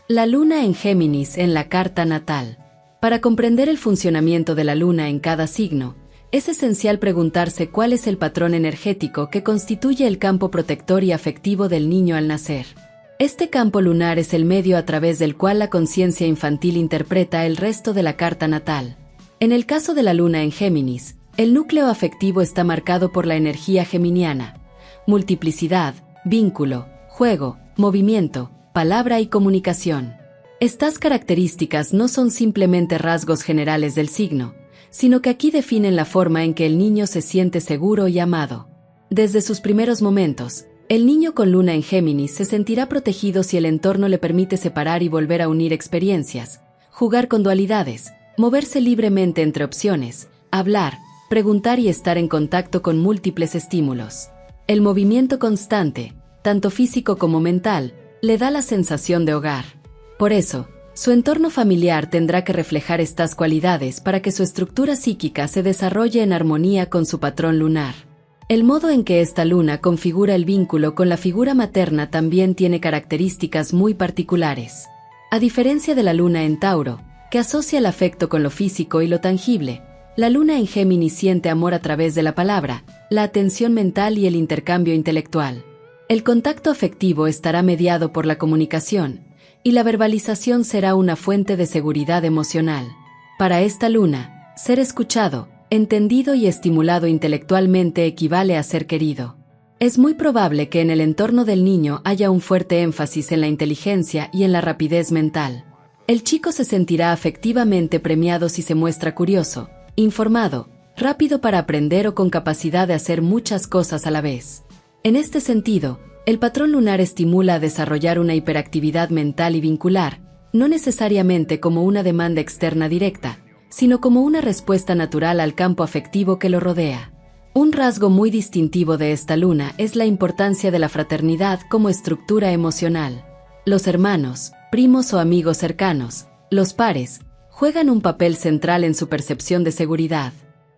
La luna en Géminis en la carta natal. Para comprender el funcionamiento de la luna en cada signo, es esencial preguntarse cuál es el patrón energético que constituye el campo protector y afectivo del niño al nacer. Este campo lunar es el medio a través del cual la conciencia infantil interpreta el resto de la carta natal. En el caso de la luna en Géminis, el núcleo afectivo está marcado por la energía geminiana: multiplicidad, vínculo, juego, movimiento, palabra y comunicación. Estas características no son simplemente rasgos generales del signo, sino que aquí definen la forma en que el niño se siente seguro y amado. Desde sus primeros momentos, el niño con luna en Géminis se sentirá protegido si el entorno le permite separar y volver a unir experiencias, jugar con dualidades, moverse libremente entre opciones, hablar, preguntar y estar en contacto con múltiples estímulos. El movimiento constante, tanto físico como mental, le da la sensación de hogar. Por eso, su entorno familiar tendrá que reflejar estas cualidades para que su estructura psíquica se desarrolle en armonía con su patrón lunar. El modo en que esta luna configura el vínculo con la figura materna también tiene características muy particulares. A diferencia de la luna en Tauro, que asocia el afecto con lo físico y lo tangible, la luna en Géminis siente amor a través de la palabra, la atención mental y el intercambio intelectual. El contacto afectivo estará mediado por la comunicación, y la verbalización será una fuente de seguridad emocional. Para esta luna, ser escuchado, entendido y estimulado intelectualmente equivale a ser querido. Es muy probable que en el entorno del niño haya un fuerte énfasis en la inteligencia y en la rapidez mental. El chico se sentirá afectivamente premiado si se muestra curioso, informado, rápido para aprender o con capacidad de hacer muchas cosas a la vez. En este sentido, el patrón lunar estimula a desarrollar una hiperactividad mental y vincular, no necesariamente como una demanda externa directa, sino como una respuesta natural al campo afectivo que lo rodea. Un rasgo muy distintivo de esta luna es la importancia de la fraternidad como estructura emocional. Los hermanos, primos o amigos cercanos, los pares, juegan un papel central en su percepción de seguridad.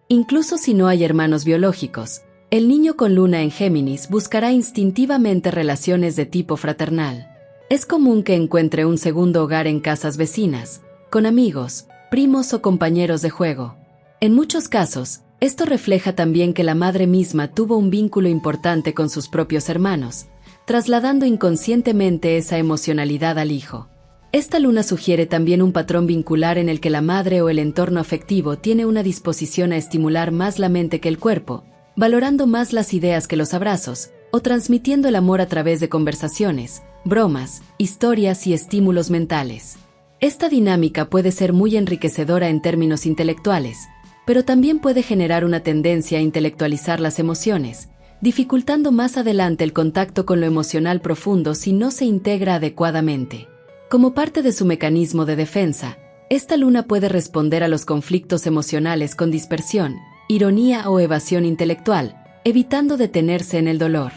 Incluso si no hay hermanos biológicos, el niño con luna en Géminis buscará instintivamente relaciones de tipo fraternal. Es común que encuentre un segundo hogar en casas vecinas, con amigos, primos o compañeros de juego. En muchos casos, esto refleja también que la madre misma tuvo un vínculo importante con sus propios hermanos, trasladando inconscientemente esa emocionalidad al hijo. Esta luna sugiere también un patrón vincular en el que la madre o el entorno afectivo tiene una disposición a estimular más la mente que el cuerpo, valorando más las ideas que los abrazos, o transmitiendo el amor a través de conversaciones, bromas, historias y estímulos mentales. Esta dinámica puede ser muy enriquecedora en términos intelectuales, pero también puede generar una tendencia a intelectualizar las emociones, dificultando más adelante el contacto con lo emocional profundo si no se integra adecuadamente. Como parte de su mecanismo de defensa, esta luna puede responder a los conflictos emocionales con dispersión, ironía o evasión intelectual, evitando detenerse en el dolor.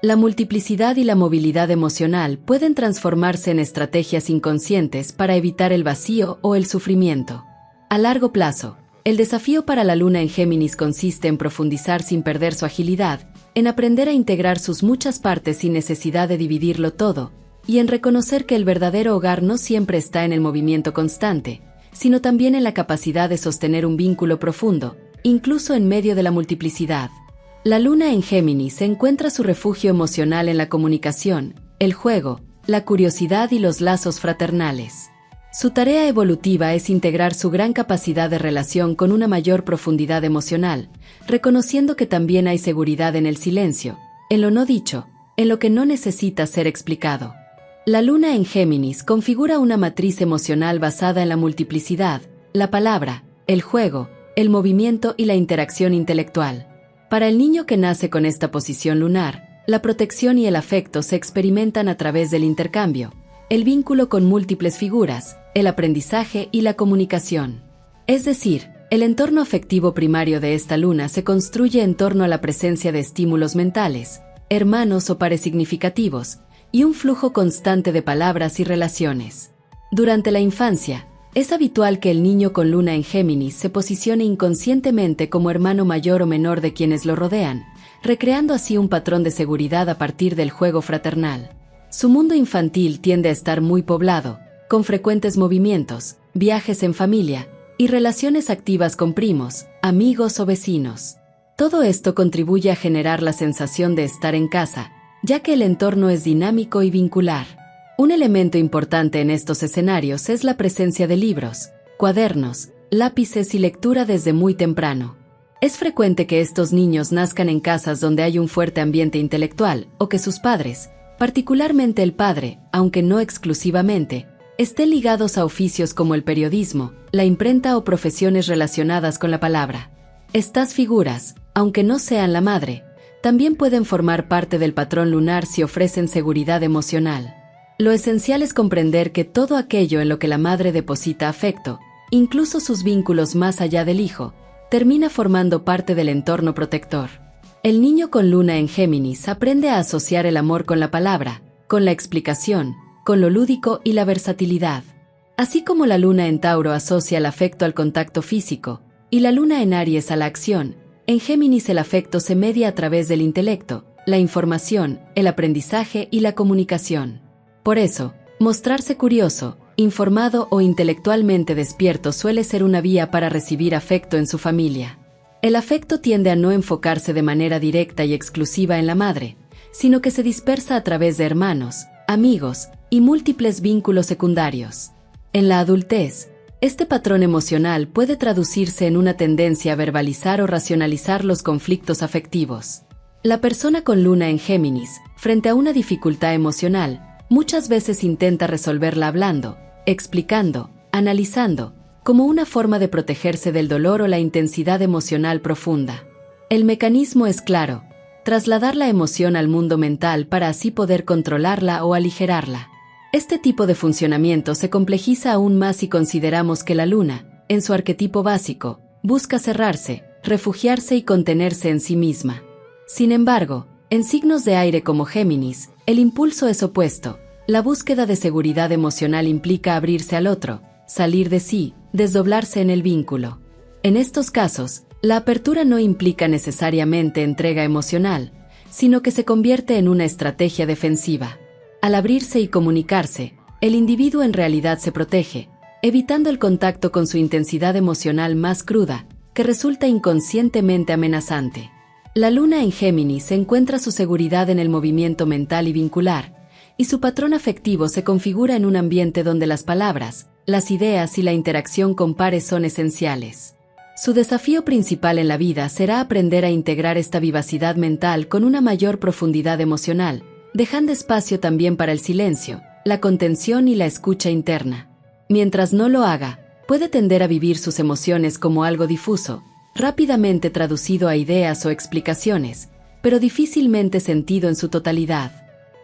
La multiplicidad y la movilidad emocional pueden transformarse en estrategias inconscientes para evitar el vacío o el sufrimiento. A largo plazo, el desafío para la luna en Géminis consiste en profundizar sin perder su agilidad, en aprender a integrar sus muchas partes sin necesidad de dividirlo todo, y en reconocer que el verdadero hogar no siempre está en el movimiento constante, sino también en la capacidad de sostener un vínculo profundo, incluso en medio de la multiplicidad. La luna en Géminis encuentra su refugio emocional en la comunicación, el juego, la curiosidad y los lazos fraternales. Su tarea evolutiva es integrar su gran capacidad de relación con una mayor profundidad emocional, reconociendo que también hay seguridad en el silencio, en lo no dicho, en lo que no necesita ser explicado. La luna en Géminis configura una matriz emocional basada en la multiplicidad, la palabra, el juego, el movimiento y la interacción intelectual. Para el niño que nace con esta posición lunar, la protección y el afecto se experimentan a través del intercambio, el vínculo con múltiples figuras, el aprendizaje y la comunicación. Es decir, el entorno afectivo primario de esta luna se construye en torno a la presencia de estímulos mentales, hermanos o pares significativos, y un flujo constante de palabras y relaciones. Durante la infancia, es habitual que el niño con luna en Géminis se posicione inconscientemente como hermano mayor o menor de quienes lo rodean, recreando así un patrón de seguridad a partir del juego fraternal. Su mundo infantil tiende a estar muy poblado, con frecuentes movimientos, viajes en familia y relaciones activas con primos, amigos o vecinos. Todo esto contribuye a generar la sensación de estar en casa, ya que el entorno es dinámico y vincular. Un elemento importante en estos escenarios es la presencia de libros, cuadernos, lápices y lectura desde muy temprano. Es frecuente que estos niños nazcan en casas donde hay un fuerte ambiente intelectual o que sus padres, particularmente el padre, aunque no exclusivamente, estén ligados a oficios como el periodismo, la imprenta o profesiones relacionadas con la palabra. Estas figuras, aunque no sean la madre, también pueden formar parte del patrón lunar si ofrecen seguridad emocional. Lo esencial es comprender que todo aquello en lo que la madre deposita afecto, incluso sus vínculos más allá del hijo, termina formando parte del entorno protector. El niño con luna en Géminis aprende a asociar el amor con la palabra, con la explicación, con lo lúdico y la versatilidad. Así como la luna en Tauro asocia el afecto al contacto físico, y la luna en Aries a la acción, en Géminis el afecto se media a través del intelecto, la información, el aprendizaje y la comunicación. Por eso, mostrarse curioso, informado o intelectualmente despierto suele ser una vía para recibir afecto en su familia. El afecto tiende a no enfocarse de manera directa y exclusiva en la madre, sino que se dispersa a través de hermanos, amigos y múltiples vínculos secundarios. En la adultez, este patrón emocional puede traducirse en una tendencia a verbalizar o racionalizar los conflictos afectivos. La persona con luna en Géminis, frente a una dificultad emocional, muchas veces intenta resolverla hablando, explicando, analizando, como una forma de protegerse del dolor o la intensidad emocional profunda. El mecanismo es claro: trasladar la emoción al mundo mental para así poder controlarla o aligerarla. Este tipo de funcionamiento se complejiza aún más si consideramos que la luna, en su arquetipo básico, busca cerrarse, refugiarse y contenerse en sí misma. Sin embargo, en signos de aire como Géminis, el impulso es opuesto. La búsqueda de seguridad emocional implica abrirse al otro, salir de sí, desdoblarse en el vínculo. En estos casos, la apertura no implica necesariamente entrega emocional, sino que se convierte en una estrategia defensiva. Al abrirse y comunicarse, el individuo en realidad se protege, evitando el contacto con su intensidad emocional más cruda, que resulta inconscientemente amenazante. La luna en Géminis encuentra su seguridad en el movimiento mental y vincular, y su patrón afectivo se configura en un ambiente donde las palabras, las ideas y la interacción con pares son esenciales. Su desafío principal en la vida será aprender a integrar esta vivacidad mental con una mayor profundidad emocional, dejando espacio también para el silencio, la contención y la escucha interna. Mientras no lo haga, puede tender a vivir sus emociones como algo difuso, rápidamente traducido a ideas o explicaciones, pero difícilmente sentido en su totalidad.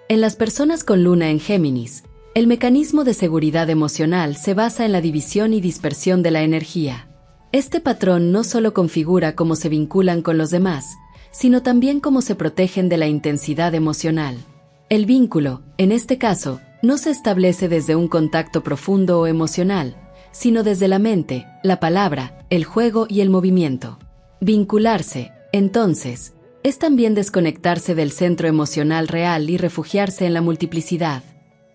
En las personas con luna en Géminis, el mecanismo de seguridad emocional se basa en la división y dispersión de la energía. Este patrón no solo configura cómo se vinculan con los demás, sino también cómo se protegen de la intensidad emocional. El vínculo, en este caso, no se establece desde un contacto profundo o emocional, sino desde la mente, la palabra, el juego y el movimiento. Vincularse, entonces, es también desconectarse del centro emocional real y refugiarse en la multiplicidad.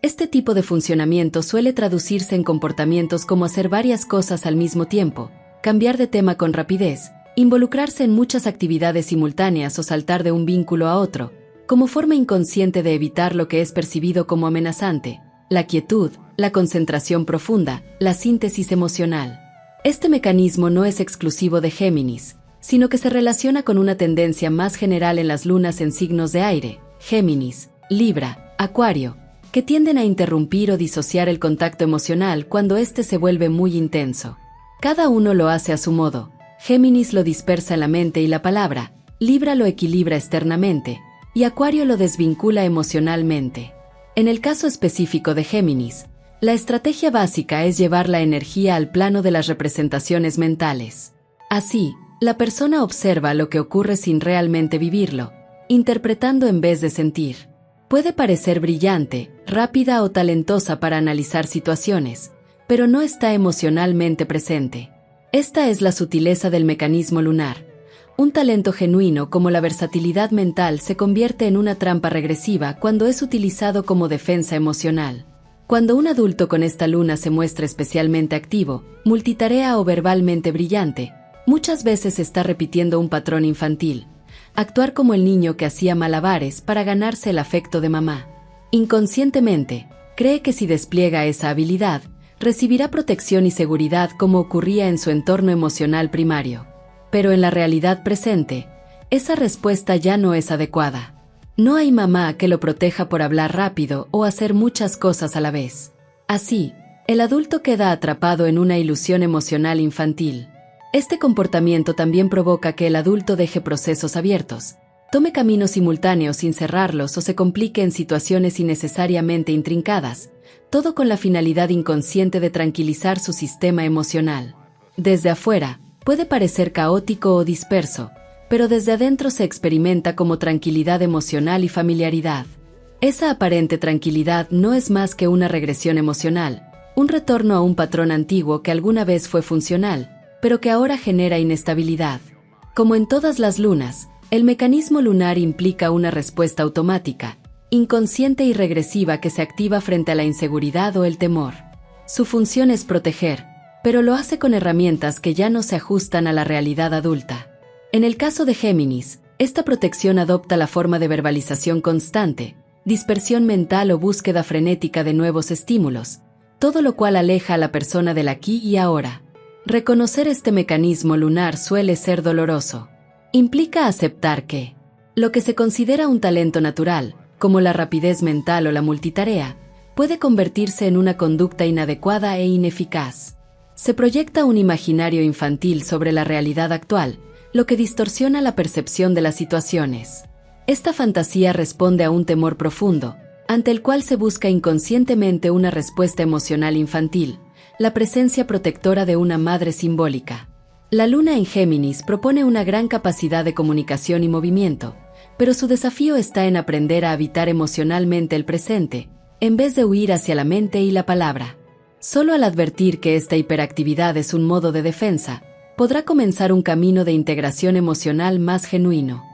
Este tipo de funcionamiento suele traducirse en comportamientos como hacer varias cosas al mismo tiempo, cambiar de tema con rapidez, involucrarse en muchas actividades simultáneas o saltar de un vínculo a otro, como forma inconsciente de evitar lo que es percibido como amenazante, la quietud, la concentración profunda, la síntesis emocional. Este mecanismo no es exclusivo de Géminis, sino que se relaciona con una tendencia más general en las lunas en signos de aire, Géminis, Libra, Acuario, que tienden a interrumpir o disociar el contacto emocional cuando éste se vuelve muy intenso. Cada uno lo hace a su modo. Géminis lo dispersa en la mente y la palabra, Libra lo equilibra externamente, y Acuario lo desvincula emocionalmente. En el caso específico de Géminis, la estrategia básica es llevar la energía al plano de las representaciones mentales. Así, la persona observa lo que ocurre sin realmente vivirlo, interpretando en vez de sentir. Puede parecer brillante, rápida o talentosa para analizar situaciones, pero no está emocionalmente presente. Esta es la sutileza del mecanismo lunar. Un talento genuino como la versatilidad mental se convierte en una trampa regresiva cuando es utilizado como defensa emocional. Cuando un adulto con esta luna se muestra especialmente activo, multitarea o verbalmente brillante, muchas veces está repitiendo un patrón infantil: actuar como el niño que hacía malabares para ganarse el afecto de mamá. Inconscientemente, cree que si despliega esa habilidad, recibirá protección y seguridad como ocurría en su entorno emocional primario. Pero en la realidad presente, esa respuesta ya no es adecuada. No hay mamá que lo proteja por hablar rápido o hacer muchas cosas a la vez. Así, el adulto queda atrapado en una ilusión emocional infantil. Este comportamiento también provoca que el adulto deje procesos abiertos, tome caminos simultáneos sin cerrarlos o se complique en situaciones innecesariamente intrincadas, todo con la finalidad inconsciente de tranquilizar su sistema emocional. Desde afuera, puede parecer caótico o disperso, pero desde adentro se experimenta como tranquilidad emocional y familiaridad. Esa aparente tranquilidad no es más que una regresión emocional, un retorno a un patrón antiguo que alguna vez fue funcional, pero que ahora genera inestabilidad. Como en todas las lunas, el mecanismo lunar implica una respuesta automática, inconsciente y regresiva que se activa frente a la inseguridad o el temor. Su función es proteger, pero lo hace con herramientas que ya no se ajustan a la realidad adulta. En el caso de Géminis, esta protección adopta la forma de verbalización constante, dispersión mental o búsqueda frenética de nuevos estímulos, todo lo cual aleja a la persona del aquí y ahora. Reconocer este mecanismo lunar suele ser doloroso. Implica aceptar que lo que se considera un talento natural, como la rapidez mental o la multitarea, puede convertirse en una conducta inadecuada e ineficaz. Se proyecta un imaginario infantil sobre la realidad actual, lo que distorsiona la percepción de las situaciones. Esta fantasía responde a un temor profundo, ante el cual se busca inconscientemente una respuesta emocional infantil, la presencia protectora de una madre simbólica. La luna en Géminis propone una gran capacidad de comunicación y movimiento, pero su desafío está en aprender a habitar emocionalmente el presente, en vez de huir hacia la mente y la palabra. Solo al advertir que esta hiperactividad es un modo de defensa, podrá comenzar un camino de integración emocional más genuino.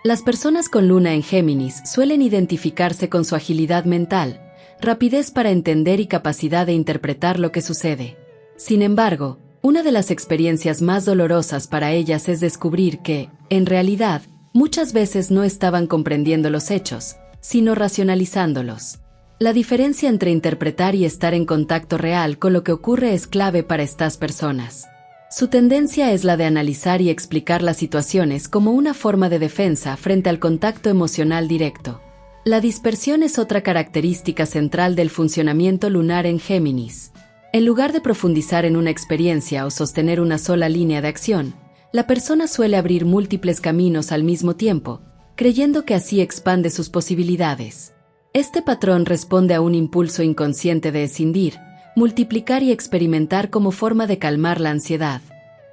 Las personas con luna en Géminis suelen identificarse con su agilidad mental, rapidez para entender y capacidad de interpretar lo que sucede. Sin embargo, una de las experiencias más dolorosas para ellas es descubrir que, en realidad, muchas veces no estaban comprendiendo los hechos, sino racionalizándolos. La diferencia entre interpretar y estar en contacto real con lo que ocurre es clave para estas personas. Su tendencia es la de analizar y explicar las situaciones como una forma de defensa frente al contacto emocional directo. La dispersión es otra característica central del funcionamiento lunar en Géminis. En lugar de profundizar en una experiencia o sostener una sola línea de acción, la persona suele abrir múltiples caminos al mismo tiempo, creyendo que así expande sus posibilidades. Este patrón responde a un impulso inconsciente de escindir, multiplicar y experimentar como forma de calmar la ansiedad.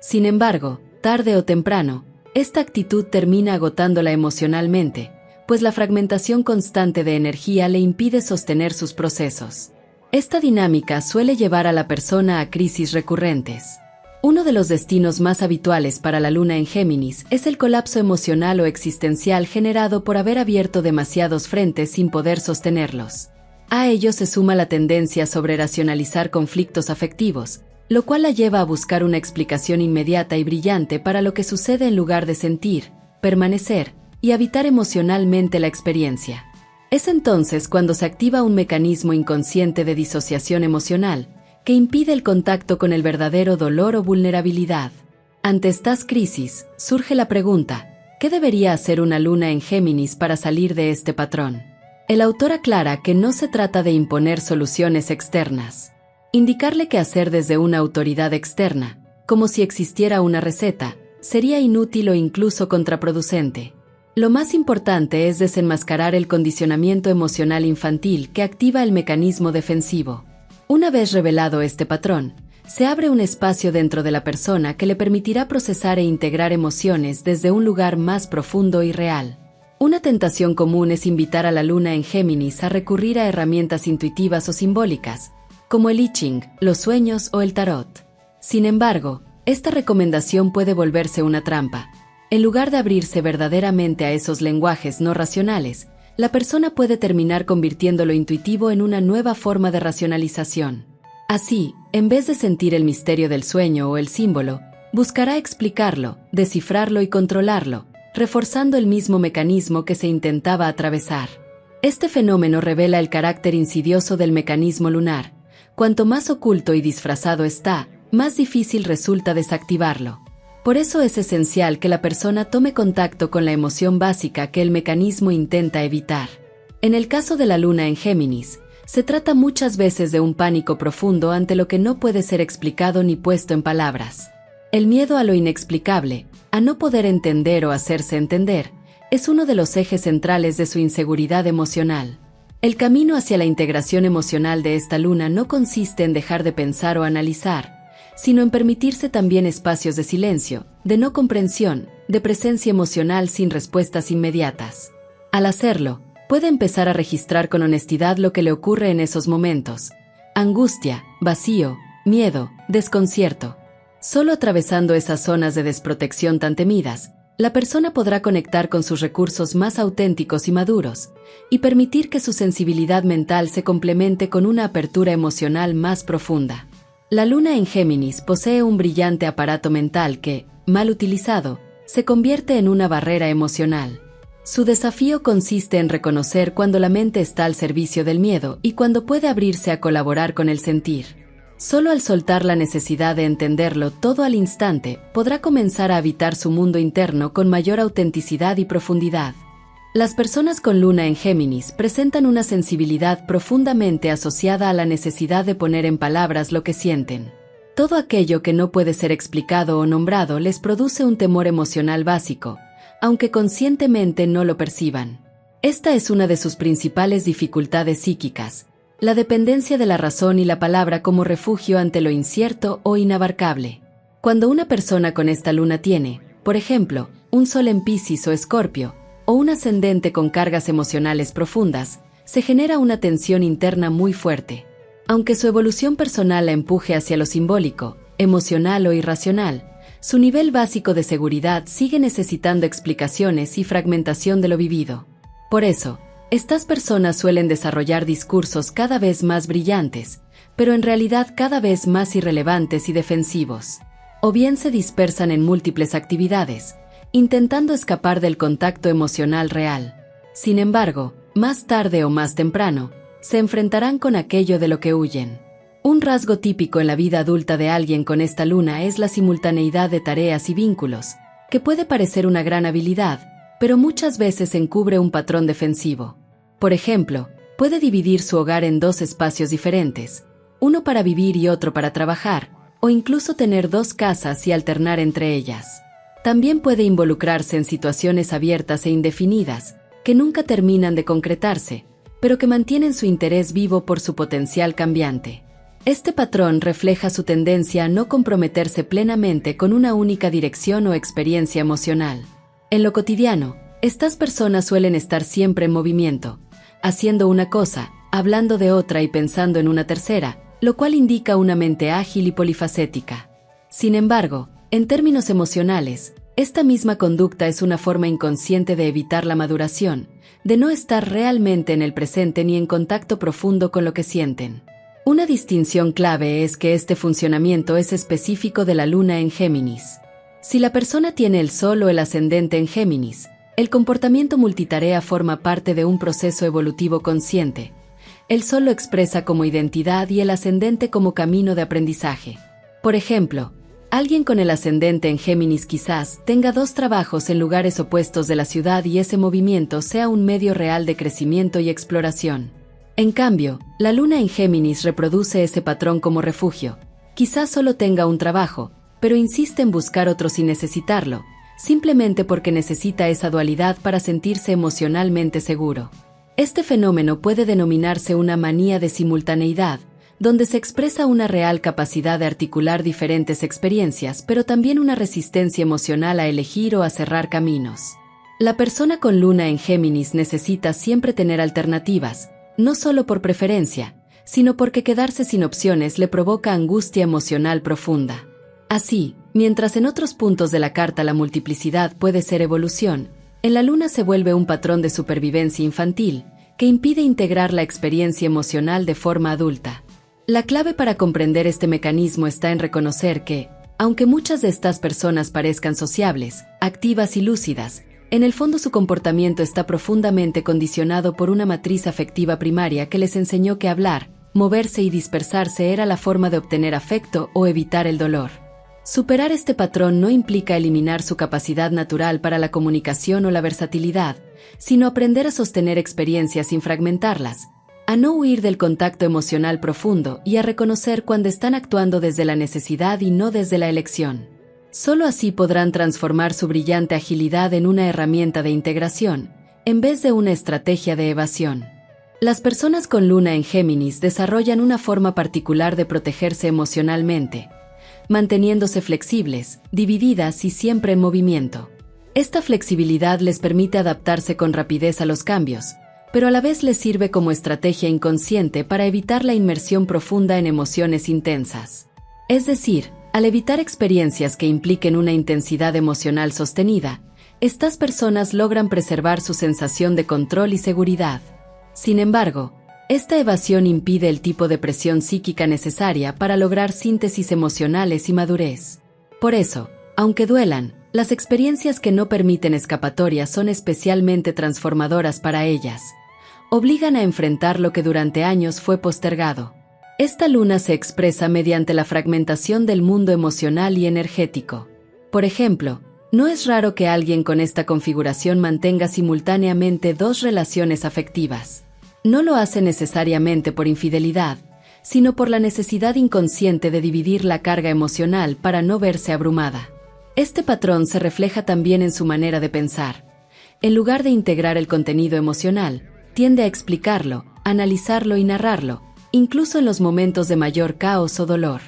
Sin embargo, tarde o temprano, esta actitud termina agotándola emocionalmente, pues la fragmentación constante de energía le impide sostener sus procesos. Esta dinámica suele llevar a la persona a crisis recurrentes. Uno de los destinos más habituales para la luna en Géminis es el colapso emocional o existencial generado por haber abierto demasiados frentes sin poder sostenerlos. A ello se suma la tendencia a sobreracionalizar conflictos afectivos, lo cual la lleva a buscar una explicación inmediata y brillante para lo que sucede en lugar de sentir, permanecer y habitar emocionalmente la experiencia. Es entonces cuando se activa un mecanismo inconsciente de disociación emocional, que impide el contacto con el verdadero dolor o vulnerabilidad. Ante estas crisis, surge la pregunta: ¿qué debería hacer una luna en Géminis para salir de este patrón? El autor aclara que no se trata de imponer soluciones externas. Indicarle qué hacer desde una autoridad externa, como si existiera una receta, sería inútil o incluso contraproducente. Lo más importante es desenmascarar el condicionamiento emocional infantil que activa el mecanismo defensivo. Una vez revelado este patrón, se abre un espacio dentro de la persona que le permitirá procesar e integrar emociones desde un lugar más profundo y real. Una tentación común es invitar a la luna en Géminis a recurrir a herramientas intuitivas o simbólicas, como el I Ching, los sueños o el tarot. Sin embargo, esta recomendación puede volverse una trampa. En lugar de abrirse verdaderamente a esos lenguajes no racionales, la persona puede terminar convirtiendo lo intuitivo en una nueva forma de racionalización. Así, en vez de sentir el misterio del sueño o el símbolo, buscará explicarlo, descifrarlo y controlarlo, reforzando el mismo mecanismo que se intentaba atravesar. Este fenómeno revela el carácter insidioso del mecanismo lunar. Cuanto más oculto y disfrazado está, más difícil resulta desactivarlo. Por eso es esencial que la persona tome contacto con la emoción básica que el mecanismo intenta evitar. En el caso de la luna en Géminis, se trata muchas veces de un pánico profundo ante lo que no puede ser explicado ni puesto en palabras. El miedo a lo inexplicable, a no poder entender o hacerse entender, es uno de los ejes centrales de su inseguridad emocional. El camino hacia la integración emocional de esta luna no consiste en dejar de pensar o analizar, sino en permitirse también espacios de silencio, de no comprensión, de presencia emocional sin respuestas inmediatas. Al hacerlo, puede empezar a registrar con honestidad lo que le ocurre en esos momentos: angustia, vacío, miedo, desconcierto. Solo atravesando esas zonas de desprotección tan temidas, la persona podrá conectar con sus recursos más auténticos y maduros, y permitir que su sensibilidad mental se complemente con una apertura emocional más profunda. La luna en Géminis posee un brillante aparato mental que, mal utilizado, se convierte en una barrera emocional. Su desafío consiste en reconocer cuando la mente está al servicio del miedo y cuando puede abrirse a colaborar con el sentir. Solo al soltar la necesidad de entenderlo todo al instante, podrá comenzar a habitar su mundo interno con mayor autenticidad y profundidad. Las personas con luna en Géminis presentan una sensibilidad profundamente asociada a la necesidad de poner en palabras lo que sienten. Todo aquello que no puede ser explicado o nombrado les produce un temor emocional básico, aunque conscientemente no lo perciban. Esta es una de sus principales dificultades psíquicas: la dependencia de la razón y la palabra como refugio ante lo incierto o inabarcable. Cuando una persona con esta luna tiene, por ejemplo, un sol en Piscis o Escorpio, o un ascendente con cargas emocionales profundas, se genera una tensión interna muy fuerte. Aunque su evolución personal la empuje hacia lo simbólico, emocional o irracional, su nivel básico de seguridad sigue necesitando explicaciones y fragmentación de lo vivido. Por eso, estas personas suelen desarrollar discursos cada vez más brillantes, pero en realidad cada vez más irrelevantes y defensivos. O bien se dispersan en múltiples actividades, intentando escapar del contacto emocional real. Sin embargo, más tarde o más temprano, se enfrentarán con aquello de lo que huyen. Un rasgo típico en la vida adulta de alguien con esta luna es la simultaneidad de tareas y vínculos, que puede parecer una gran habilidad, pero muchas veces encubre un patrón defensivo. Por ejemplo, puede dividir su hogar en dos espacios diferentes, uno para vivir y otro para trabajar, o incluso tener dos casas y alternar entre ellas. También puede involucrarse en situaciones abiertas e indefinidas, que nunca terminan de concretarse, pero que mantienen su interés vivo por su potencial cambiante. Este patrón refleja su tendencia a no comprometerse plenamente con una única dirección o experiencia emocional. En lo cotidiano, estas personas suelen estar siempre en movimiento, haciendo una cosa, hablando de otra y pensando en una tercera, lo cual indica una mente ágil y polifacética. Sin embargo, en términos emocionales, esta misma conducta es una forma inconsciente de evitar la maduración, de no estar realmente en el presente ni en contacto profundo con lo que sienten. Una distinción clave es que este funcionamiento es específico de la luna en Géminis. Si la persona tiene el sol o el ascendente en Géminis, el comportamiento multitarea forma parte de un proceso evolutivo consciente. El sol lo expresa como identidad y el ascendente como camino de aprendizaje. Por ejemplo, alguien con el ascendente en Géminis quizás tenga dos trabajos en lugares opuestos de la ciudad y ese movimiento sea un medio real de crecimiento y exploración. En cambio, la luna en Géminis reproduce ese patrón como refugio. Quizás solo tenga un trabajo, pero insiste en buscar otro sin necesitarlo, simplemente porque necesita esa dualidad para sentirse emocionalmente seguro. Este fenómeno puede denominarse una manía de simultaneidad, donde se expresa una real capacidad de articular diferentes experiencias, pero también una resistencia emocional a elegir o a cerrar caminos. La persona con luna en Géminis necesita siempre tener alternativas, no solo por preferencia, sino porque quedarse sin opciones le provoca angustia emocional profunda. Así, mientras en otros puntos de la carta la multiplicidad puede ser evolución, En la luna se vuelve un patrón de supervivencia infantil, que impide integrar la experiencia emocional de forma adulta. La clave para comprender este mecanismo está en reconocer que, aunque muchas de estas personas parezcan sociables, activas y lúcidas, en el fondo su comportamiento está profundamente condicionado por una matriz afectiva primaria que les enseñó que hablar, moverse y dispersarse era la forma de obtener afecto o evitar el dolor. Superar este patrón no implica eliminar su capacidad natural para la comunicación o la versatilidad, sino aprender a sostener experiencias sin fragmentarlas, a no huir del contacto emocional profundo y a reconocer cuando están actuando desde la necesidad y no desde la elección. Solo así podrán transformar su brillante agilidad en una herramienta de integración, en vez de una estrategia de evasión. Las personas con luna en Géminis desarrollan una forma particular de protegerse emocionalmente, manteniéndose flexibles, divididas y siempre en movimiento. Esta flexibilidad les permite adaptarse con rapidez a los cambios, pero a la vez les sirve como estrategia inconsciente para evitar la inmersión profunda en emociones intensas. Es decir, al evitar experiencias que impliquen una intensidad emocional sostenida, estas personas logran preservar su sensación de control y seguridad. Sin embargo, esta evasión impide el tipo de presión psíquica necesaria para lograr síntesis emocionales y madurez. Por eso, aunque duelan, las experiencias que no permiten escapatoria son especialmente transformadoras para ellas. Obligan a enfrentar lo que durante años fue postergado. Esta luna se expresa mediante la fragmentación del mundo emocional y energético. Por ejemplo, no es raro que alguien con esta configuración mantenga simultáneamente dos relaciones afectivas. No lo hace necesariamente por infidelidad, sino por la necesidad inconsciente de dividir la carga emocional para no verse abrumada. Este patrón se refleja también en su manera de pensar. En lugar de integrar el contenido emocional, tiende a explicarlo, analizarlo y narrarlo, incluso en los momentos de mayor caos o dolor.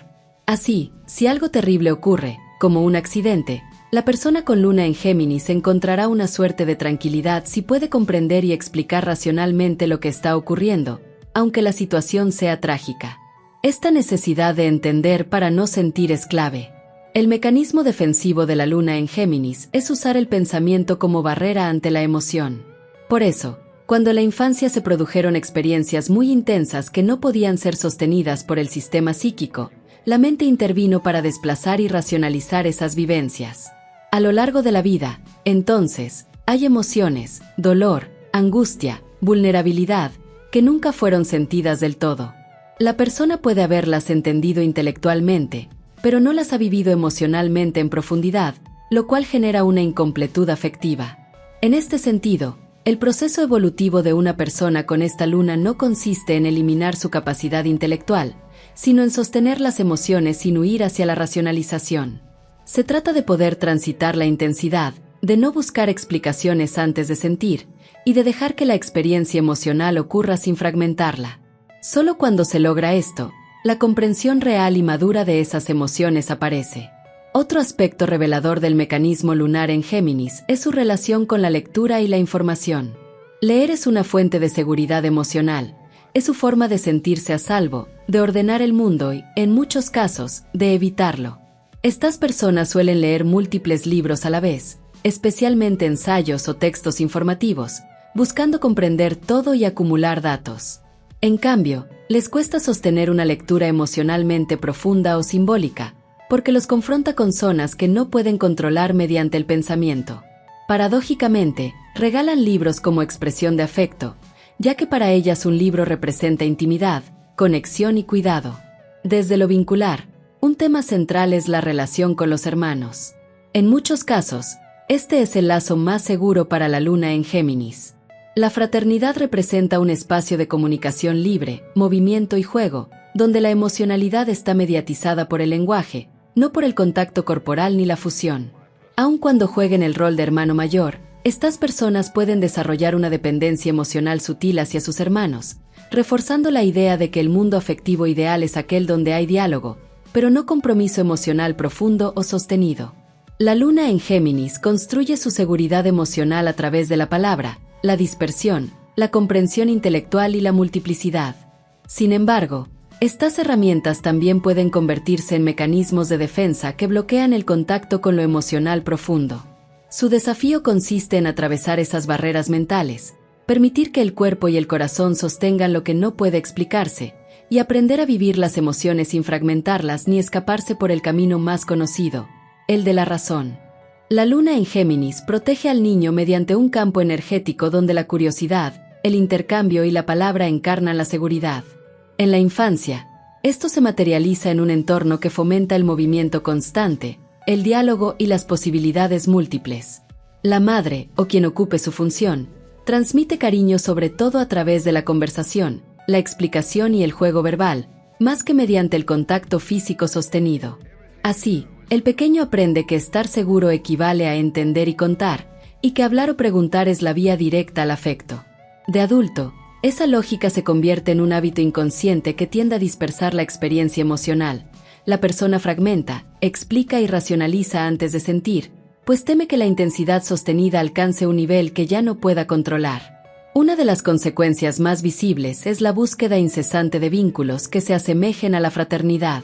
Así, si algo terrible ocurre, como un accidente, la persona con luna en Géminis encontrará una suerte de tranquilidad si puede comprender y explicar racionalmente lo que está ocurriendo, aunque la situación sea trágica. Esta necesidad de entender para no sentir es clave. El mecanismo defensivo de la luna en Géminis es usar el pensamiento como barrera ante la emoción. Por eso, cuando en la infancia se produjeron experiencias muy intensas que no podían ser sostenidas por el sistema psíquico, la mente intervino para desplazar y racionalizar esas vivencias. A lo largo de la vida, entonces, hay emociones, dolor, angustia, vulnerabilidad, que nunca fueron sentidas del todo. La persona puede haberlas entendido intelectualmente, pero no las ha vivido emocionalmente en profundidad, lo cual genera una incompletud afectiva. En este sentido, el proceso evolutivo de una persona con esta luna no consiste en eliminar su capacidad intelectual, sino en sostener las emociones sin huir hacia la racionalización. Se trata de poder transitar la intensidad, de no buscar explicaciones antes de sentir, y de dejar que la experiencia emocional ocurra sin fragmentarla. Solo cuando se logra esto, la comprensión real y madura de esas emociones aparece. Otro aspecto revelador del mecanismo lunar en Géminis es su relación con la lectura y la información. Leer es una fuente de seguridad emocional, es su forma de sentirse a salvo, de ordenar el mundo y, en muchos casos, de evitarlo. Estas personas suelen leer múltiples libros a la vez, especialmente ensayos o textos informativos, buscando comprender todo y acumular datos. En cambio, les cuesta sostener una lectura emocionalmente profunda o simbólica, porque los confronta con zonas que no pueden controlar mediante el pensamiento. Paradójicamente, regalan libros como expresión de afecto, ya que para ellas un libro representa intimidad, conexión y cuidado. Desde lo vincular, un tema central es la relación con los hermanos. En muchos casos, este es el lazo más seguro para la luna en Géminis. La fraternidad representa un espacio de comunicación libre, movimiento y juego, donde la emocionalidad está mediatizada por el lenguaje, no por el contacto corporal ni la fusión. Aun cuando jueguen el rol de hermano mayor, estas personas pueden desarrollar una dependencia emocional sutil hacia sus hermanos, reforzando la idea de que el mundo afectivo ideal es aquel donde hay diálogo, pero no compromiso emocional profundo o sostenido. La luna en Géminis construye su seguridad emocional a través de la palabra, la dispersión, la comprensión intelectual y la multiplicidad. Sin embargo, estas herramientas también pueden convertirse en mecanismos de defensa que bloquean el contacto con lo emocional profundo. Su desafío consiste en atravesar esas barreras mentales, permitir que el cuerpo y el corazón sostengan lo que no puede explicarse, y aprender a vivir las emociones sin fragmentarlas ni escaparse por el camino más conocido, el de la razón. La luna en Géminis protege al niño mediante un campo energético donde la curiosidad, el intercambio y la palabra encarnan la seguridad. En la infancia, esto se materializa en un entorno que fomenta el movimiento constante, el diálogo y las posibilidades múltiples. La madre, o quien ocupe su función, transmite cariño sobre todo a través de la conversación, la explicación y el juego verbal, más que mediante el contacto físico sostenido. Así, el pequeño aprende que estar seguro equivale a entender y contar, y que hablar o preguntar es la vía directa al afecto. De adulto, esa lógica se convierte en un hábito inconsciente que tiende a dispersar la experiencia emocional. La persona fragmenta, explica y racionaliza antes de sentir, pues teme que la intensidad sostenida alcance un nivel que ya no pueda controlar. Una de las consecuencias más visibles es la búsqueda incesante de vínculos que se asemejen a la fraternidad.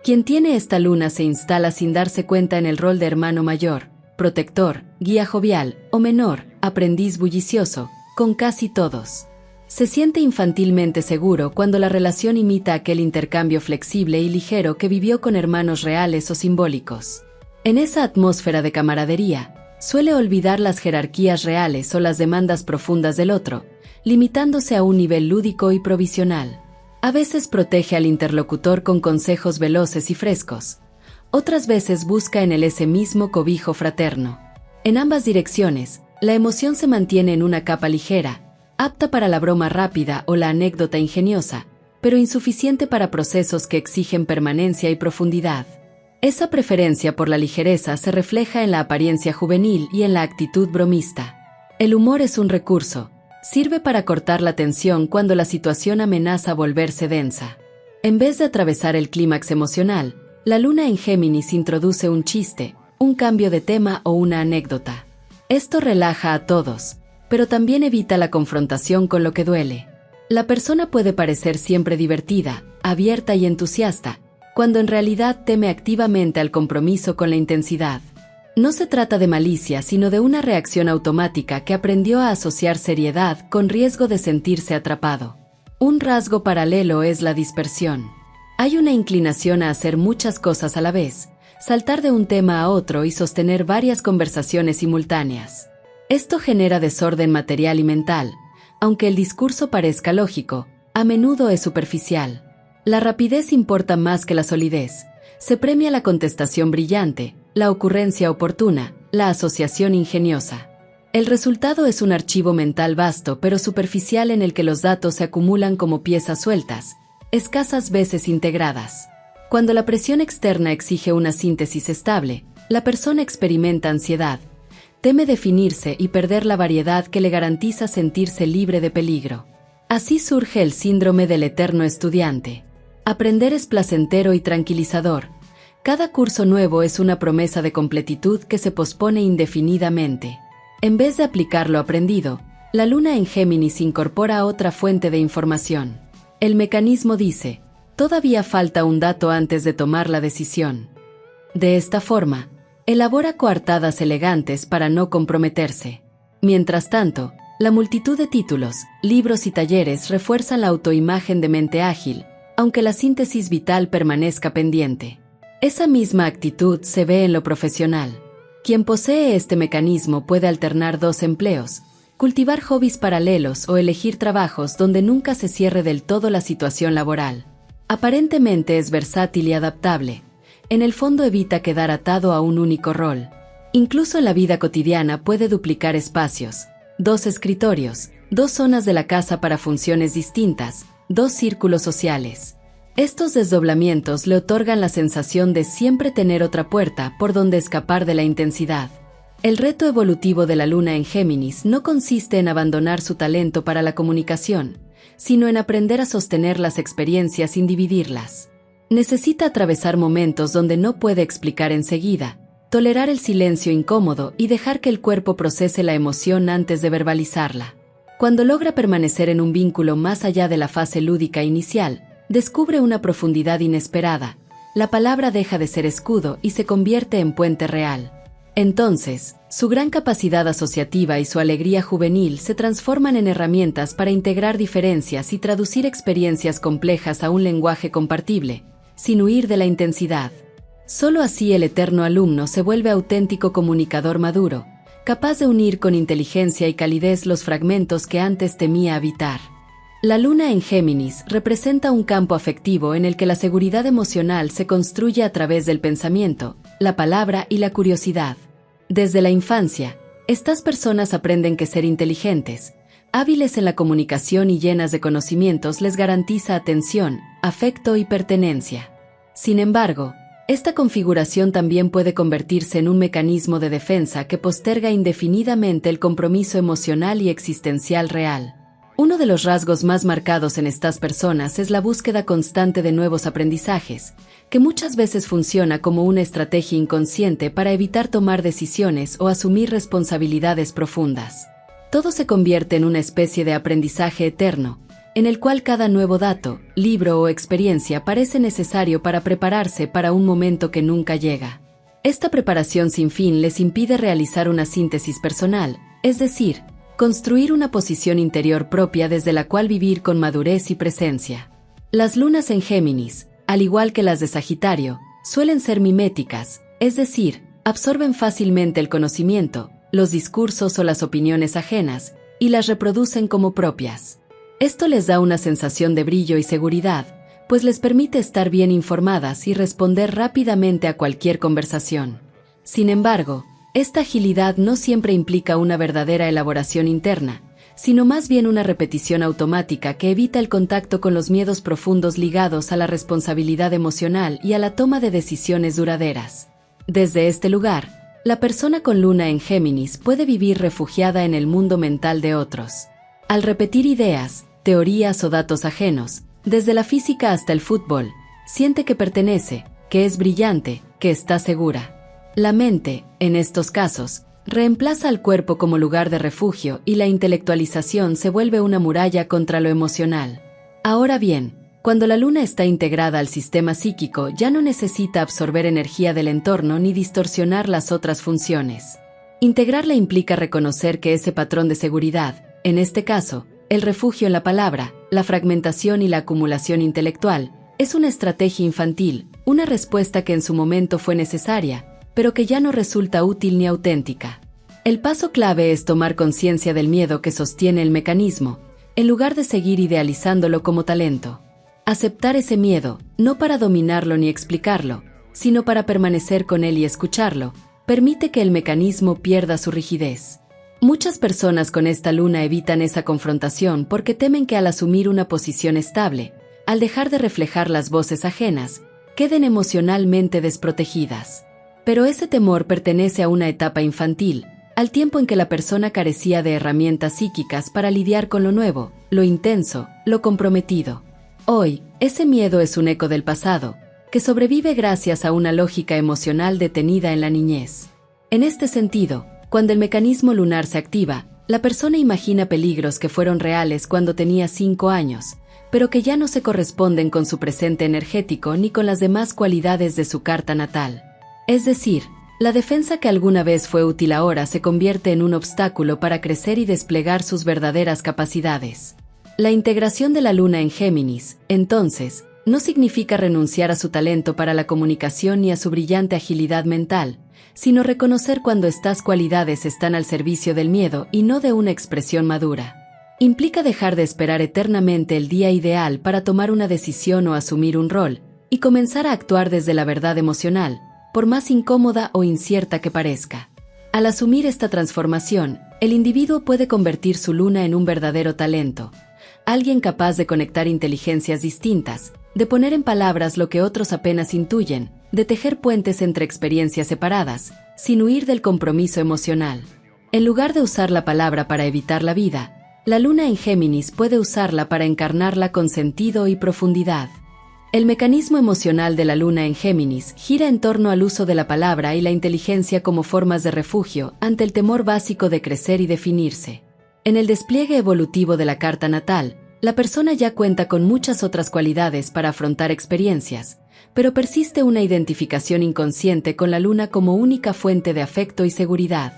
Quien tiene esta luna se instala sin darse cuenta en el rol de hermano mayor, protector, guía jovial, o menor, aprendiz bullicioso, con casi todos. Se siente infantilmente seguro cuando la relación imita aquel intercambio flexible y ligero que vivió con hermanos reales o simbólicos. En esa atmósfera de camaradería, suele olvidar las jerarquías reales o las demandas profundas del otro, limitándose a un nivel lúdico y provisional. A veces protege al interlocutor con consejos veloces y frescos. Otras veces busca en él ese mismo cobijo fraterno. En ambas direcciones, la emoción se mantiene en una capa ligera, apta para la broma rápida o la anécdota ingeniosa, pero insuficiente para procesos que exigen permanencia y profundidad. Esa preferencia por la ligereza se refleja en la apariencia juvenil y en la actitud bromista. El humor es un recurso, sirve para cortar la tensión cuando la situación amenaza volverse densa. En vez de atravesar el clímax emocional, la luna en Géminis introduce un chiste, un cambio de tema o una anécdota. Esto relaja a todos, pero también evita la confrontación con lo que duele. La persona puede parecer siempre divertida, abierta y entusiasta, cuando en realidad teme activamente al compromiso con la intensidad. No se trata de malicia, sino de una reacción automática que aprendió a asociar seriedad con riesgo de sentirse atrapado. Un rasgo paralelo es la dispersión. Hay una inclinación a hacer muchas cosas a la vez, saltar de un tema a otro y sostener varias conversaciones simultáneas. Esto genera desorden material y mental, aunque el discurso parezca lógico, a menudo es superficial. La rapidez importa más que la solidez. Se premia la contestación brillante, la ocurrencia oportuna, la asociación ingeniosa. El resultado es un archivo mental vasto pero superficial en el que los datos se acumulan como piezas sueltas, escasas veces integradas. Cuando la presión externa exige una síntesis estable, la persona experimenta ansiedad, teme definirse y perder la variedad que le garantiza sentirse libre de peligro. Así surge el síndrome del eterno estudiante. Aprender es placentero y tranquilizador. Cada curso nuevo es una promesa de completitud que se pospone indefinidamente. En vez de aplicar lo aprendido, la luna en Géminis incorpora otra fuente de información. El mecanismo dice, todavía falta un dato antes de tomar la decisión. De esta forma, elabora coartadas elegantes para no comprometerse. Mientras tanto, la multitud de títulos, libros y talleres refuerzan la autoimagen de mente ágil, aunque la síntesis vital permanezca pendiente. Esa misma actitud se ve en lo profesional. Quien posee este mecanismo puede alternar dos empleos, cultivar hobbies paralelos o elegir trabajos donde nunca se cierre del todo la situación laboral. Aparentemente es versátil y adaptable. En el fondo evita quedar atado a un único rol. Incluso en la vida cotidiana puede duplicar espacios, 2 escritorios, 2 zonas de la casa para funciones distintas, 2 círculos sociales. Estos desdoblamientos le otorgan la sensación de siempre tener otra puerta por donde escapar de la intensidad. El reto evolutivo de la luna en Géminis no consiste en abandonar su talento para la comunicación, sino en aprender a sostener las experiencias sin dividirlas. Necesita atravesar momentos donde no puede explicar enseguida, tolerar el silencio incómodo y dejar que el cuerpo procese la emoción antes de verbalizarla. Cuando logra permanecer en un vínculo más allá de la fase lúdica inicial, descubre una profundidad inesperada. La palabra deja de ser escudo y se convierte en puente real. Entonces, su gran capacidad asociativa y su alegría juvenil se transforman en herramientas para integrar diferencias y traducir experiencias complejas a un lenguaje compartible, sin huir de la intensidad. Solo así el eterno alumno se vuelve auténtico comunicador maduro, capaz de unir con inteligencia y calidez los fragmentos que antes temía habitar. La luna en Géminis representa un campo afectivo en el que la seguridad emocional se construye a través del pensamiento, la palabra y la curiosidad. Desde la infancia, estas personas aprenden que ser inteligentes, hábiles en la comunicación y llenas de conocimientos les garantiza atención, afecto y pertenencia. Sin embargo, esta configuración también puede convertirse en un mecanismo de defensa que posterga indefinidamente el compromiso emocional y existencial real. Uno de los rasgos más marcados en estas personas es la búsqueda constante de nuevos aprendizajes, que muchas veces funciona como una estrategia inconsciente para evitar tomar decisiones o asumir responsabilidades profundas. Todo se convierte en una especie de aprendizaje eterno, en el cual cada nuevo dato, libro o experiencia parece necesario para prepararse para un momento que nunca llega. Esta preparación sin fin les impide realizar una síntesis personal, es decir, construir una posición interior propia desde la cual vivir con madurez y presencia. Las lunas en Géminis, al igual que las de Sagitario, suelen ser miméticas, es decir, absorben fácilmente el conocimiento, los discursos o las opiniones ajenas, y las reproducen como propias. Esto les da una sensación de brillo y seguridad, pues les permite estar bien informadas y responder rápidamente a cualquier conversación. Sin embargo, esta agilidad no siempre implica una verdadera elaboración interna, sino más bien una repetición automática que evita el contacto con los miedos profundos ligados a la responsabilidad emocional y a la toma de decisiones duraderas. Desde este lugar, la persona con luna en Géminis puede vivir refugiada en el mundo mental de otros. Al repetir ideas, teorías o datos ajenos, desde la física hasta el fútbol, siente que pertenece, que es brillante, que está segura. La mente, en estos casos, reemplaza al cuerpo como lugar de refugio y la intelectualización se vuelve una muralla contra lo emocional. Ahora bien, cuando la luna está integrada al sistema psíquico ya no necesita absorber energía del entorno ni distorsionar las otras funciones. Integrarla implica reconocer que ese patrón de seguridad, en este caso, el refugio en la palabra, la fragmentación y la acumulación intelectual, es una estrategia infantil, una respuesta que en su momento fue necesaria, pero que ya no resulta útil ni auténtica. El paso clave es tomar conciencia del miedo que sostiene el mecanismo, en lugar de seguir idealizándolo como talento. Aceptar ese miedo, no para dominarlo ni explicarlo, sino para permanecer con él y escucharlo, permite que el mecanismo pierda su rigidez. Muchas personas con esta luna evitan esa confrontación porque temen que al asumir una posición estable, al dejar de reflejar las voces ajenas, queden emocionalmente desprotegidas. Pero ese temor pertenece a una etapa infantil, al tiempo en que la persona carecía de herramientas psíquicas para lidiar con lo nuevo, lo intenso, lo comprometido. Hoy, ese miedo es un eco del pasado, que sobrevive gracias a una lógica emocional detenida en la niñez. En este sentido, cuando el mecanismo lunar se activa, la persona imagina peligros que fueron reales cuando tenía 5 años, pero que ya no se corresponden con su presente energético ni con las demás cualidades de su carta natal. Es decir, la defensa que alguna vez fue útil ahora se convierte en un obstáculo para crecer y desplegar sus verdaderas capacidades. La integración de la luna en Géminis, entonces, no significa renunciar a su talento para la comunicación ni a su brillante agilidad mental, sino reconocer cuando estas cualidades están al servicio del miedo y no de una expresión madura. Implica dejar de esperar eternamente el día ideal para tomar una decisión o asumir un rol, y comenzar a actuar desde la verdad emocional, por más incómoda o incierta que parezca. Al asumir esta transformación, el individuo puede convertir su luna en un verdadero talento, alguien capaz de conectar inteligencias distintas, de poner en palabras lo que otros apenas intuyen, de tejer puentes entre experiencias separadas, sin huir del compromiso emocional. En lugar de usar la palabra para evitar la vida, la luna en Géminis puede usarla para encarnarla con sentido y profundidad. El mecanismo emocional de la luna en Géminis gira en torno al uso de la palabra y la inteligencia como formas de refugio ante el temor básico de crecer y definirse. En el despliegue evolutivo de la carta natal, la persona ya cuenta con muchas otras cualidades para afrontar experiencias, pero persiste una identificación inconsciente con la luna como única fuente de afecto y seguridad.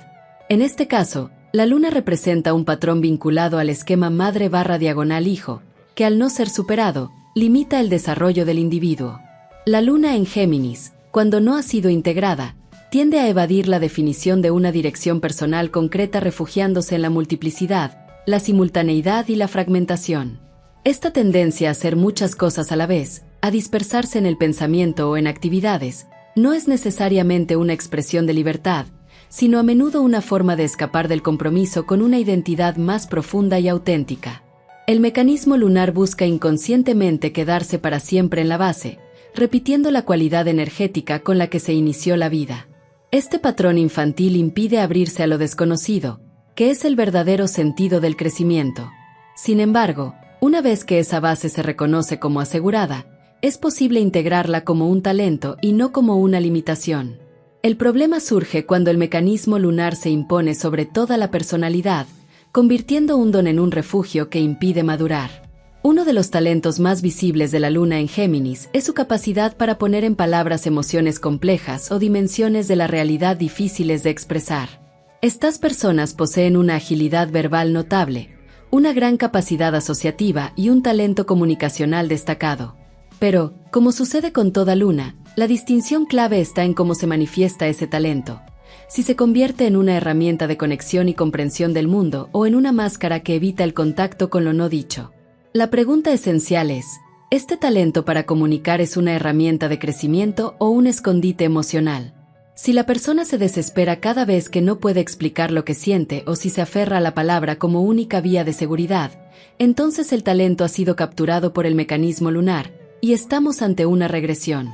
En este caso, la luna representa un patrón vinculado al esquema madre/diagonal-hijo, que al no ser superado, limita el desarrollo del individuo. La luna en Géminis, cuando no ha sido integrada, tiende a evadir la definición de una dirección personal concreta refugiándose en la multiplicidad, la simultaneidad y la fragmentación. Esta tendencia a hacer muchas cosas a la vez, a dispersarse en el pensamiento o en actividades, no es necesariamente una expresión de libertad, sino a menudo una forma de escapar del compromiso con una identidad más profunda y auténtica. El mecanismo lunar busca inconscientemente quedarse para siempre en la base, repitiendo la cualidad energética con la que se inició la vida. Este patrón infantil impide abrirse a lo desconocido, que es el verdadero sentido del crecimiento. Sin embargo, una vez que esa base se reconoce como asegurada, es posible integrarla como un talento y no como una limitación. El problema surge cuando el mecanismo lunar se impone sobre toda la personalidad, convirtiendo un don en un refugio que impide madurar. Uno de los talentos más visibles de la luna en Géminis es su capacidad para poner en palabras emociones complejas o dimensiones de la realidad difíciles de expresar. Estas personas poseen una agilidad verbal notable, una gran capacidad asociativa y un talento comunicacional destacado. Pero, como sucede con toda luna, la distinción clave está en cómo se manifiesta ese talento. Si se convierte en una herramienta de conexión y comprensión del mundo o en una máscara que evita el contacto con lo no dicho. La pregunta esencial es, ¿este talento para comunicar es una herramienta de crecimiento o un escondite emocional? Si la persona se desespera cada vez que no puede explicar lo que siente o si se aferra a la palabra como única vía de seguridad, entonces el talento ha sido capturado por el mecanismo lunar, y estamos ante una regresión.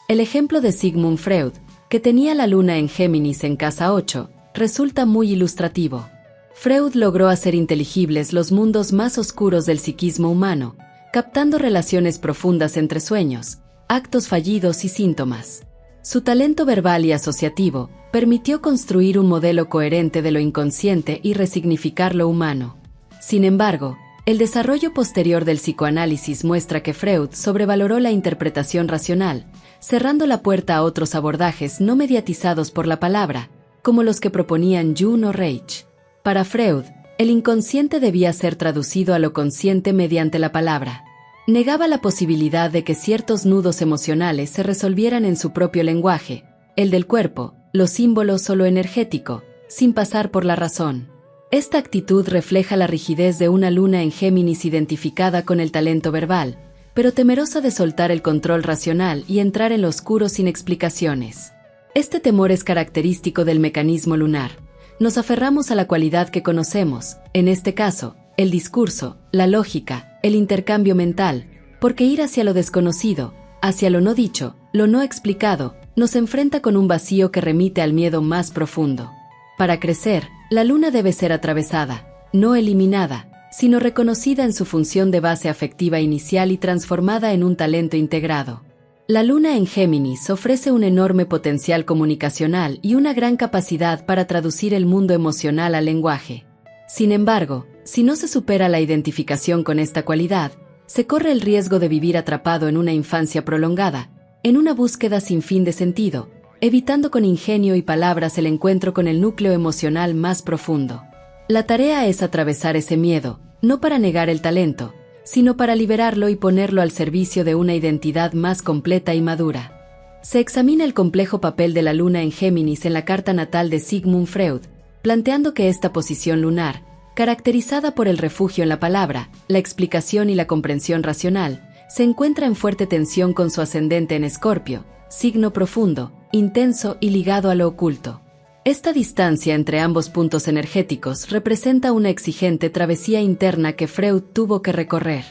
El ejemplo de Sigmund Freud, que tenía la luna en Géminis en casa 8, resulta muy ilustrativo. Freud logró hacer inteligibles los mundos más oscuros del psiquismo humano, captando relaciones profundas entre sueños, actos fallidos y síntomas. Su talento verbal y asociativo permitió construir un modelo coherente de lo inconsciente y resignificar lo humano. Sin embargo, el desarrollo posterior del psicoanálisis muestra que Freud sobrevaloró la interpretación racional, cerrando la puerta a otros abordajes no mediatizados por la palabra, como los que proponían Jung o Reich. Para Freud, el inconsciente debía ser traducido a lo consciente mediante la palabra. Negaba la posibilidad de que ciertos nudos emocionales se resolvieran en su propio lenguaje, el del cuerpo, los símbolos o lo energético, sin pasar por la razón. Esta actitud refleja la rigidez de una luna en Géminis identificada con el talento verbal, pero temerosa de soltar el control racional y entrar en lo oscuro sin explicaciones. Este temor es característico del mecanismo lunar. Nos aferramos a la cualidad que conocemos, en este caso, el discurso, la lógica, el intercambio mental, porque ir hacia lo desconocido, hacia lo no dicho, lo no explicado, nos enfrenta con un vacío que remite al miedo más profundo. Para crecer, la luna debe ser atravesada, no eliminada, sino reconocida en su función de base afectiva inicial y transformada en un talento integrado. La luna en Géminis ofrece un enorme potencial comunicacional y una gran capacidad para traducir el mundo emocional al lenguaje. Sin embargo, si no se supera la identificación con esta cualidad, se corre el riesgo de vivir atrapado en una infancia prolongada, en una búsqueda sin fin de sentido, evitando con ingenio y palabras el encuentro con el núcleo emocional más profundo. La tarea es atravesar ese miedo, no para negar el talento, sino para liberarlo y ponerlo al servicio de una identidad más completa y madura. Se examina el complejo papel de la luna en Géminis en la carta natal de Sigmund Freud, planteando que esta posición lunar, caracterizada por el refugio en la palabra, la explicación y la comprensión racional, se encuentra en fuerte tensión con su ascendente en Escorpio, signo profundo, intenso y ligado a lo oculto. Esta distancia entre ambos puntos energéticos representa una exigente travesía interna que Freud tuvo que recorrer.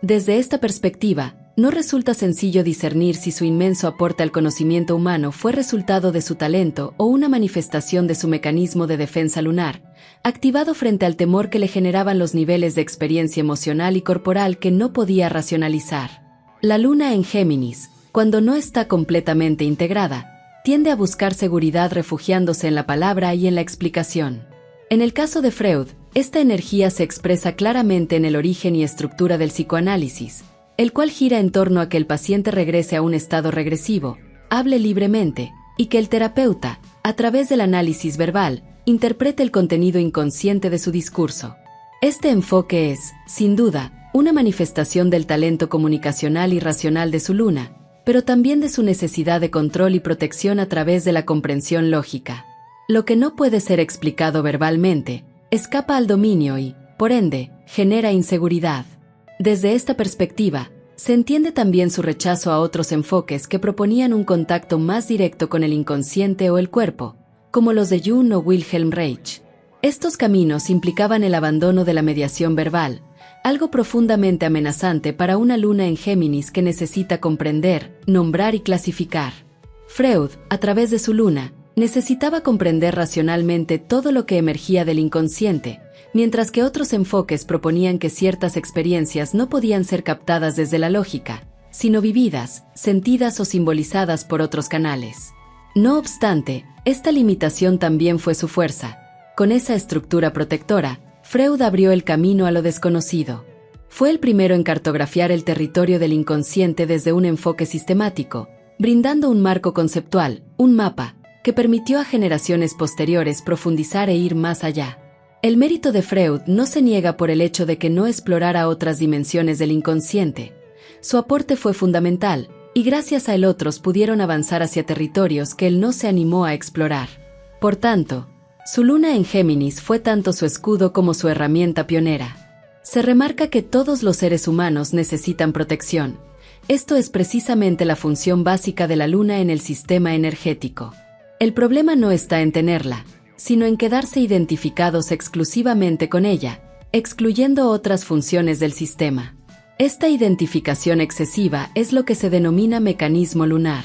Desde esta perspectiva, no resulta sencillo discernir si su inmenso aporte al conocimiento humano fue resultado de su talento o una manifestación de su mecanismo de defensa lunar, activado frente al temor que le generaban los niveles de experiencia emocional y corporal que no podía racionalizar. La luna en Géminis, cuando no está completamente integrada, tiende a buscar seguridad refugiándose en la palabra y en la explicación. En el caso de Freud, esta energía se expresa claramente en el origen y estructura del psicoanálisis, el cual gira en torno a que el paciente regrese a un estado regresivo, hable libremente, y que el terapeuta, a través del análisis verbal, interprete el contenido inconsciente de su discurso. Este enfoque es, sin duda, una manifestación del talento comunicacional y racional de su luna, pero también de su necesidad de control y protección a través de la comprensión lógica. Lo que no puede ser explicado verbalmente, escapa al dominio y, por ende, genera inseguridad. Desde esta perspectiva, se entiende también su rechazo a otros enfoques que proponían un contacto más directo con el inconsciente o el cuerpo, como los de Jung o Wilhelm Reich. Estos caminos implicaban el abandono de la mediación verbal, algo profundamente amenazante para una luna en Géminis que necesita comprender, nombrar y clasificar. Freud, a través de su luna, necesitaba comprender racionalmente todo lo que emergía del inconsciente, mientras que otros enfoques proponían que ciertas experiencias no podían ser captadas desde la lógica, sino vividas, sentidas o simbolizadas por otros canales. No obstante, esta limitación también fue su fuerza. Con esa estructura protectora, Freud abrió el camino a lo desconocido. Fue el primero en cartografiar el territorio del inconsciente desde un enfoque sistemático, brindando un marco conceptual, un mapa, que permitió a generaciones posteriores profundizar e ir más allá. El mérito de Freud no se niega por el hecho de que no explorara otras dimensiones del inconsciente. Su aporte fue fundamental, y gracias a él otros pudieron avanzar hacia territorios que él no se animó a explorar. Por tanto, su luna en Géminis fue tanto su escudo como su herramienta pionera. Se remarca que todos los seres humanos necesitan protección. Esto es precisamente la función básica de la luna en el sistema energético. El problema no está en tenerla, sino en quedarse identificados exclusivamente con ella, excluyendo otras funciones del sistema. Esta identificación excesiva es lo que se denomina mecanismo lunar.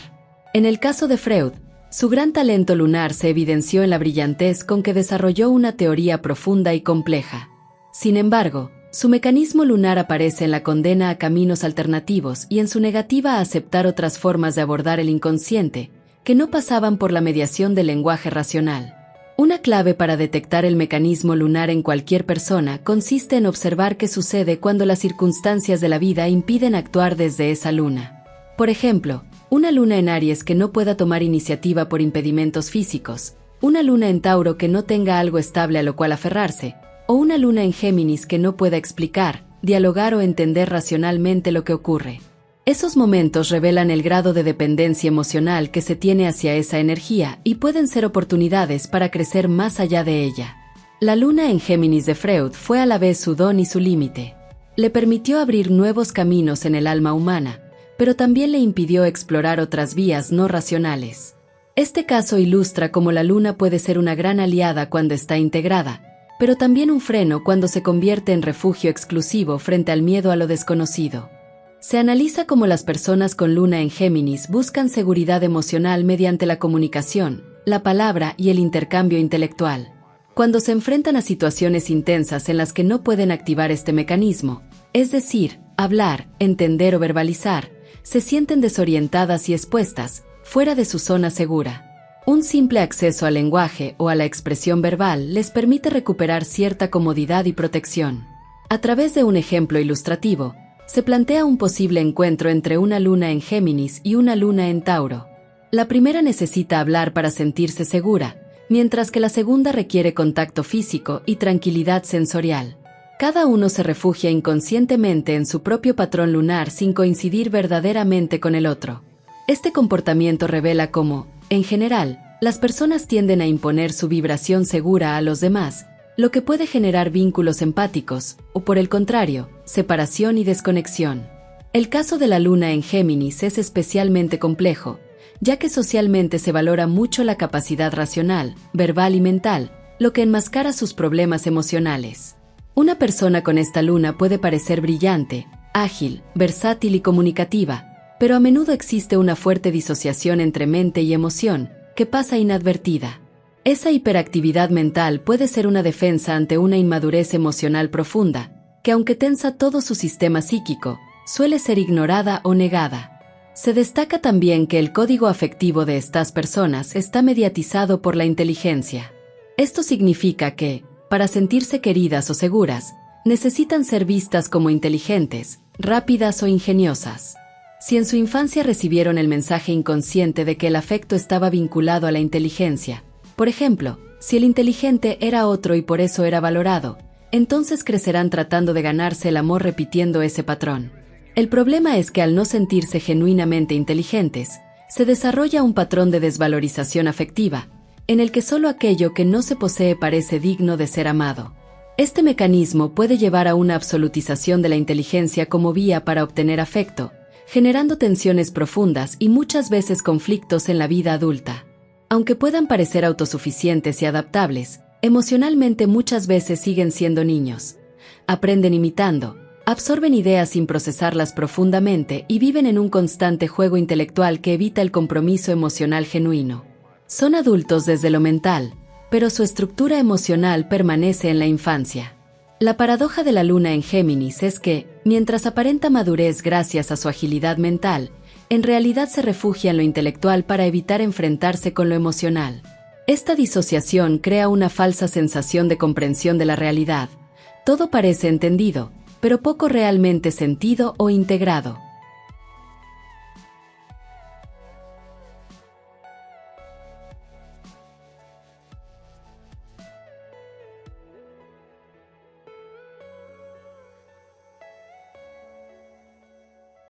En el caso de Freud, su gran talento lunar se evidenció en la brillantez con que desarrolló una teoría profunda y compleja. Sin embargo, su mecanismo lunar aparece en la condena a caminos alternativos y en su negativa a aceptar otras formas de abordar el inconsciente, que no pasaban por la mediación del lenguaje racional. Una clave para detectar el mecanismo lunar en cualquier persona consiste en observar qué sucede cuando las circunstancias de la vida impiden actuar desde esa luna. Por ejemplo, una luna en Aries que no pueda tomar iniciativa por impedimentos físicos, una luna en Tauro que no tenga algo estable a lo cual aferrarse, o una luna en Géminis que no pueda explicar, dialogar o entender racionalmente lo que ocurre. Esos momentos revelan el grado de dependencia emocional que se tiene hacia esa energía y pueden ser oportunidades para crecer más allá de ella. La luna en Géminis de Freud fue a la vez su don y su límite. Le permitió abrir nuevos caminos en el alma humana, pero también le impidió explorar otras vías no racionales. Este caso ilustra cómo la luna puede ser una gran aliada cuando está integrada, pero también un freno cuando se convierte en refugio exclusivo frente al miedo a lo desconocido. Se analiza cómo las personas con luna en Géminis buscan seguridad emocional mediante la comunicación, la palabra y el intercambio intelectual. Cuando se enfrentan a situaciones intensas en las que no pueden activar este mecanismo, es decir, hablar, entender o verbalizar, se sienten desorientadas y expuestas, fuera de su zona segura. Un simple acceso al lenguaje o a la expresión verbal les permite recuperar cierta comodidad y protección. A través de un ejemplo ilustrativo, se plantea un posible encuentro entre una luna en Géminis y una luna en Tauro. La primera necesita hablar para sentirse segura, mientras que la segunda requiere contacto físico y tranquilidad sensorial. Cada uno se refugia inconscientemente en su propio patrón lunar sin coincidir verdaderamente con el otro. Este comportamiento revela cómo, en general, las personas tienden a imponer su vibración segura a los demás, lo que puede generar vínculos empáticos, o por el contrario, separación y desconexión. El caso de la luna en Géminis es especialmente complejo, ya que socialmente se valora mucho la capacidad racional, verbal y mental, lo que enmascara sus problemas emocionales. Una persona con esta luna puede parecer brillante, ágil, versátil y comunicativa, pero a menudo existe una fuerte disociación entre mente y emoción, que pasa inadvertida. Esa hiperactividad mental puede ser una defensa ante una inmadurez emocional profunda, que aunque tensa todo su sistema psíquico, suele ser ignorada o negada. Se destaca también que el código afectivo de estas personas está mediatizado por la inteligencia. Esto significa que, para sentirse queridas o seguras, Necesitan ser vistas como inteligentes, rápidas o ingeniosas. Si en su infancia recibieron el mensaje inconsciente de que el afecto estaba vinculado a la inteligencia, por ejemplo, si el inteligente era otro y por eso era valorado, entonces crecerán tratando de ganarse el amor repitiendo ese patrón. El problema es que al no sentirse genuinamente inteligentes, se desarrolla un patrón de desvalorización afectiva, en el que solo aquello que no se posee parece digno de ser amado. Este mecanismo puede llevar a una absolutización de la inteligencia como vía para obtener afecto, generando tensiones profundas y muchas veces conflictos en la vida adulta. Aunque puedan parecer autosuficientes y adaptables, emocionalmente muchas veces siguen siendo niños. Aprenden imitando, absorben ideas sin procesarlas profundamente y viven en un constante juego intelectual que evita el compromiso emocional genuino. Son adultos desde lo mental, pero su estructura emocional permanece en la infancia. La paradoja de la luna en Géminis es que, mientras aparenta madurez gracias a su agilidad mental, en realidad se refugia en lo intelectual para evitar enfrentarse con lo emocional. Esta disociación crea una falsa sensación de comprensión de la realidad. Todo parece entendido, pero poco realmente sentido o integrado.